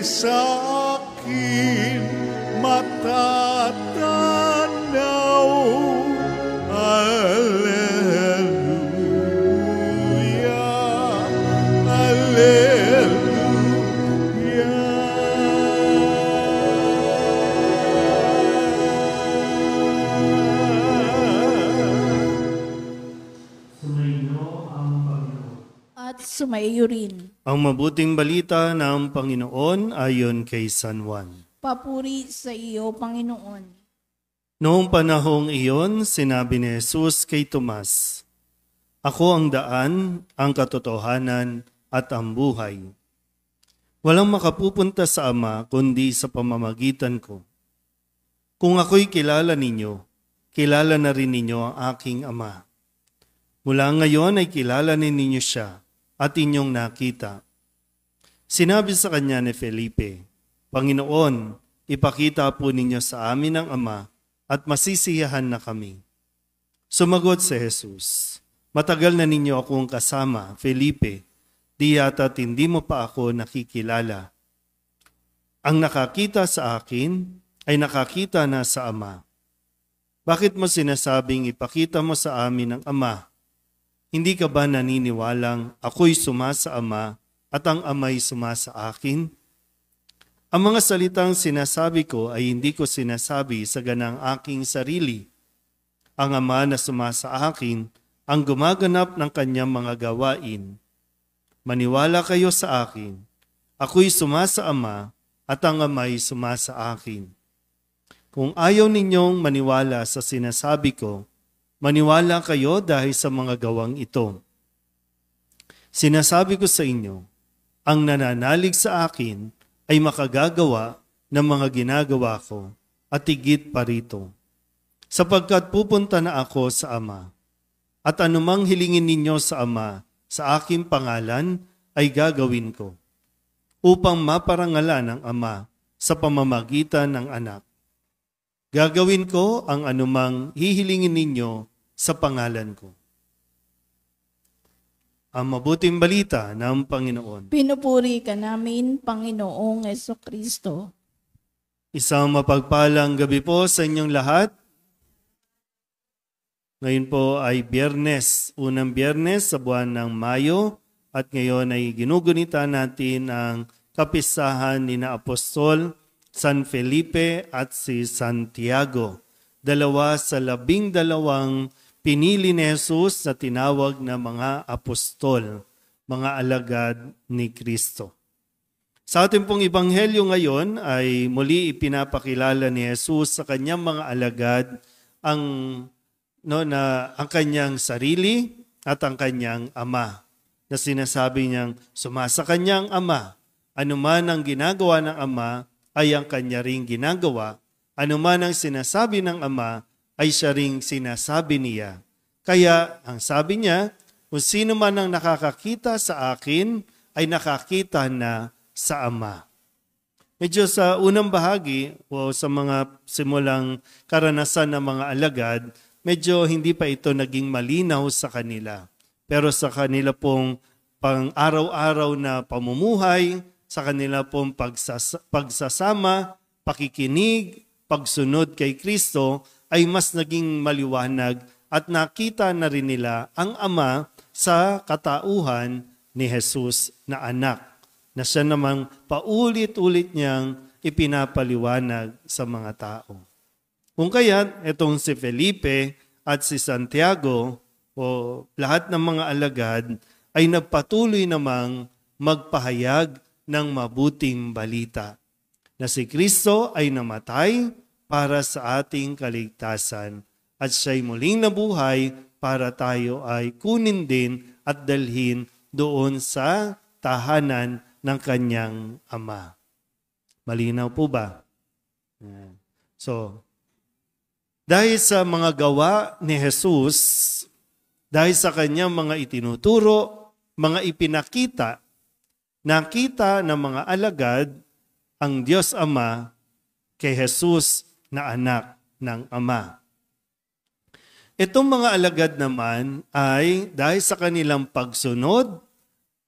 sa akin matatanaw. Alleluia, Alleluia. Sumainyo ang Panginoon. At sumaiyo rin. Ang mabuting balita ng Panginoon ayon kay San Juan. Papuri sa iyo, Panginoon. Noong panahong iyon, sinabi ni Jesus kay Tomas, "Ako ang daan, ang katotohanan, at ang buhay. Walang makapupunta sa Ama kundi sa pamamagitan ko. Kung ako'y kilala ninyo, kilala na rin ninyo ang aking Ama. Mula ngayon ay kilala ninyo siya at inyong nakita." Sinabi sa kanya ni Felipe, "Panginoon, ipakita po ninyo sa amin ang Ama at masisiyahan na kami." Sumagot si Jesus, "Matagal na ninyo akong kasama, Felipe, di yata't hindi mo pa ako nakikilala. Ang nakakita sa akin ay nakakita na sa Ama. Bakit mo sinasabing ipakita mo sa amin ang Ama? Hindi ka ba naniniwalang ako'y sumasa Ama at ang Ama'y sumasa akin? Ang mga salitang sinasabi ko ay hindi ko sinasabi sa ganang aking sarili. Ang Ama na sumasa akin ang gumaganap ng kanyang mga gawain. Maniwala kayo sa akin. Ako'y sumasa Ama at ang Ama'y sumasa akin. Kung ayaw ninyong maniwala sa sinasabi ko, maniwala kayo dahil sa mga gawang ito. Sinasabi ko sa inyo, ang nananalig sa akin ay makagagawa ng mga ginagawa ko at higit pa rito. Sapagkat pupunta na ako sa Ama, at anumang hilingin ninyo sa Ama sa aking pangalan ay gagawin ko, upang maparangalan ng Ama sa pamamagitan ng Anak. Gagawin ko ang anumang hihilingin ninyo sa pangalan ko." Ang mabuting balita ng Panginoon. Pinupuri ka namin, Panginoong Jesucristo. Isang mapagpalang gabi po sa inyong lahat. Ngayon po ay Biyernes, unang Biyernes sa buwan ng Mayo, at ngayon ay ginugunita natin ang kapistahan ni na Apostol San Felipe at si Santiago, dalawa sa 12 pinili ni Jesus na tinawag na mga apostol, mga alagad ni Kristo. Sa ating pong ebanghelyo ngayon ay muli ipinapakilala ni Jesus sa kanyang mga alagad ang kanyang sarili at ang kanyang Ama. Na sinasabi niyang sumasa kanyang Ama. Anuman ang ginagawa ng Ama ay ang kanya ring ginagawa. Anuman ang sinasabi ng Ama ay siya ring sinasabi niya. Kaya ang sabi niya, kung sino man ang nakakakita sa akin ay nakakita na sa Ama. Medyo sa unang bahagi o sa mga simulang karanasan ng mga alagad, medyo hindi pa ito naging malinaw sa kanila. Pero sa kanila pong pang-araw-araw na pamumuhay, sa kanila pong pagsasama, pakikinig, pagsunod kay Kristo, ay mas naging maliwanag at nakita na rin nila ang Ama sa katauhan ni Jesus na anak, na siya namang paulit-ulit niyang ipinapaliwanag sa mga tao. Kung kaya, itong si Felipe at si Santiago o lahat ng mga alagad ay nagpatuloy namang magpahayag ng mabuting balita na si Kristo ay namatay para sa ating kaligtasan at siya'y muling nabuhay para tayo ay kunin din at dalhin doon sa tahanan ng kanyang Ama. Malinaw po ba? So, dahil sa mga gawa ni Jesus, dahil sa kanyang mga itinuturo, mga ipinakita, nakita ng mga alagad ang Diyos Ama kay Jesus na anak ng Ama. Itong mga alagad naman ay dahil sa kanilang pagsunod,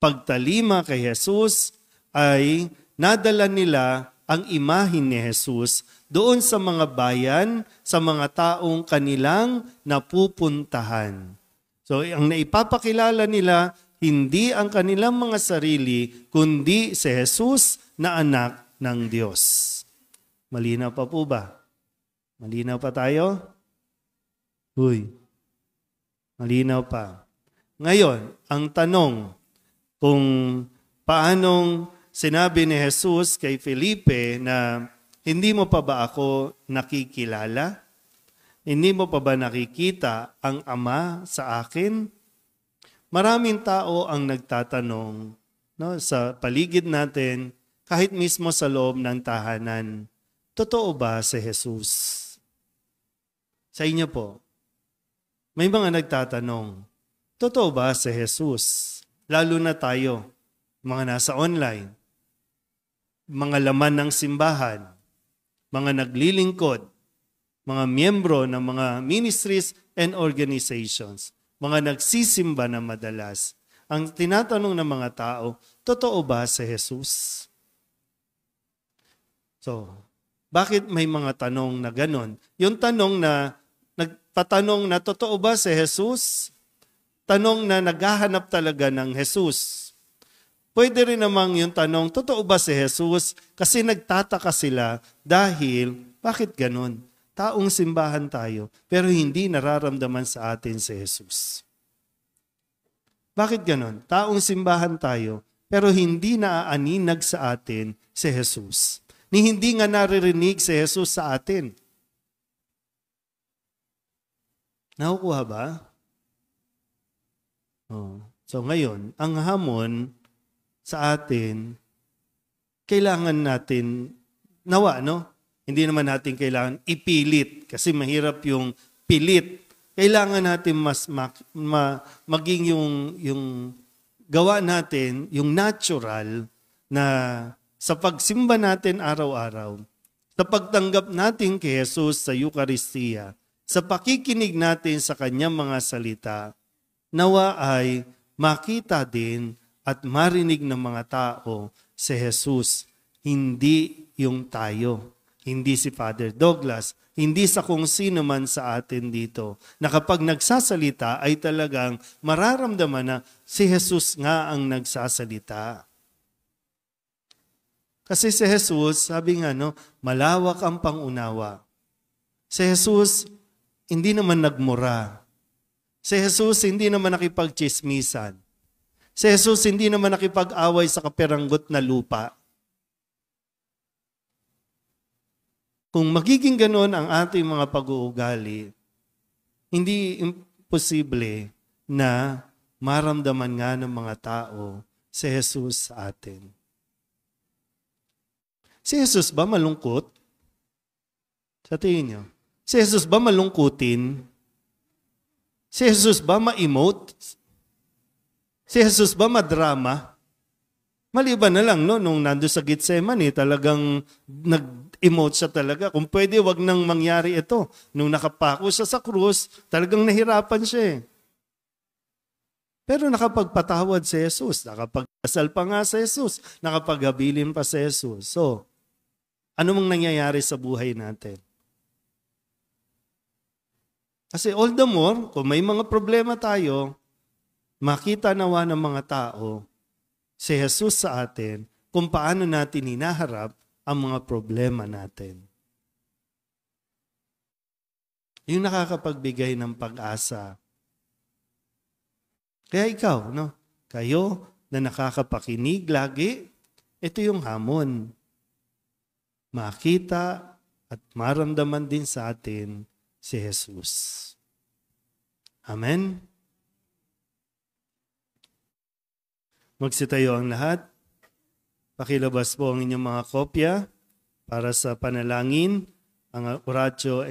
pagtalima kay Jesus, ay nadala nila ang imahin ni Jesus doon sa mga bayan, sa mga taong kanilang napupuntahan. So, ang naipapakilala nila, hindi ang kanilang mga sarili, kundi si Jesus na anak ng Diyos. Malinaw pa po ba? Malinaw pa tayo? Uy, malinaw pa. Ngayon, ang tanong, kung paanong sinabi ni Jesus kay Felipe na hindi mo pa ba ako nakikilala? Hindi mo pa ba nakikita ang Ama sa akin? Maraming tao ang nagtatanong, no, sa paligid natin, kahit mismo sa loob ng tahanan, totoo ba si Jesus? Sa inyo po, may mga nagtatanong, totoo ba si Jesus? Lalo na tayo, mga nasa online, mga laman ng simbahan, mga naglilingkod, mga miyembro ng mga ministries and organizations, mga nagsisimba na madalas. Ang tinatanong ng mga tao, totoo ba si Jesus? So, bakit may mga tanong na ganon? Yung tanong na, nagpatanong na totoo ba si Jesus? Tanong na naghahanap talaga ng Jesus. Pwede rin namang yung tanong, totoo ba si Jesus? Kasi nagtataka sila dahil, bakit ganon? Taong simbahan tayo, pero hindi nararamdaman sa atin si Jesus. Bakit ganon? Taong simbahan tayo, pero hindi naaaninag sa atin si Jesus. Ni hindi nga naririnig si Jesus sa atin. Nakukuha ba? Oh. So ngayon, ang hamon sa atin, kailangan natin, nawa, no? Hindi naman natin kailangan ipilit kasi mahirap yung pilit. Kailangan natin mas maging yung gawa natin, yung natural na sa pagsimba natin araw-araw, sa pagtanggap natin kay Jesus sa Eucharistia, sa pakikinig natin sa kanyang mga salita, nawa ay makita din at marinig ng mga tao si Jesus, hindi yung tayo. Hindi si Father Douglas, hindi sa kung sino man sa atin dito, na kapag nagsasalita ay talagang mararamdaman na si Jesus nga ang nagsasalita. Kasi si Jesus, sabi nga, no, malawak ang pangunawa. Si Jesus, hindi naman nagmura. Si Jesus, hindi naman nakipagchismisan. Si Jesus, hindi naman nakipag-away sa kaperanggot na lupa. Kung magiging ganoon ang ating mga pag-uugali, hindi imposible na maramdaman nga ng mga tao si Jesus sa atin. Si Jesus ba malungkot? Sa tingin niyo? Si Jesus ba malungkutin? Si Jesus ba ma-emote? Si Jesus ba madrama? Maliban na lang, no, nung nando sa Gethsemane, talagang nag-emote siya talaga. Kung pwede, wag nang mangyari ito. Nung nakapako siya sa krus, talagang nahirapan siya eh. Pero nakapagpatawad si Jesus, nakapagdasal pa nga si Jesus, nakapaghabilin pa si Jesus. So, ano mang nangyayari sa buhay natin? Kasi all the more, kung may mga problema tayo, makita nawa ng mga tao, si Jesus sa atin, kung paano natin hinaharap ang mga problema natin. Yung nakakapagbigay ng pag-asa. Kaya ikaw, no? Kayo na nakakapakinig lagi, ito yung hamon. Makita at maramdaman din sa atin si Jesus. Amen? Magsitayo ang lahat. Pakilabas po ang inyong mga kopya para sa panalangin, ang Oratio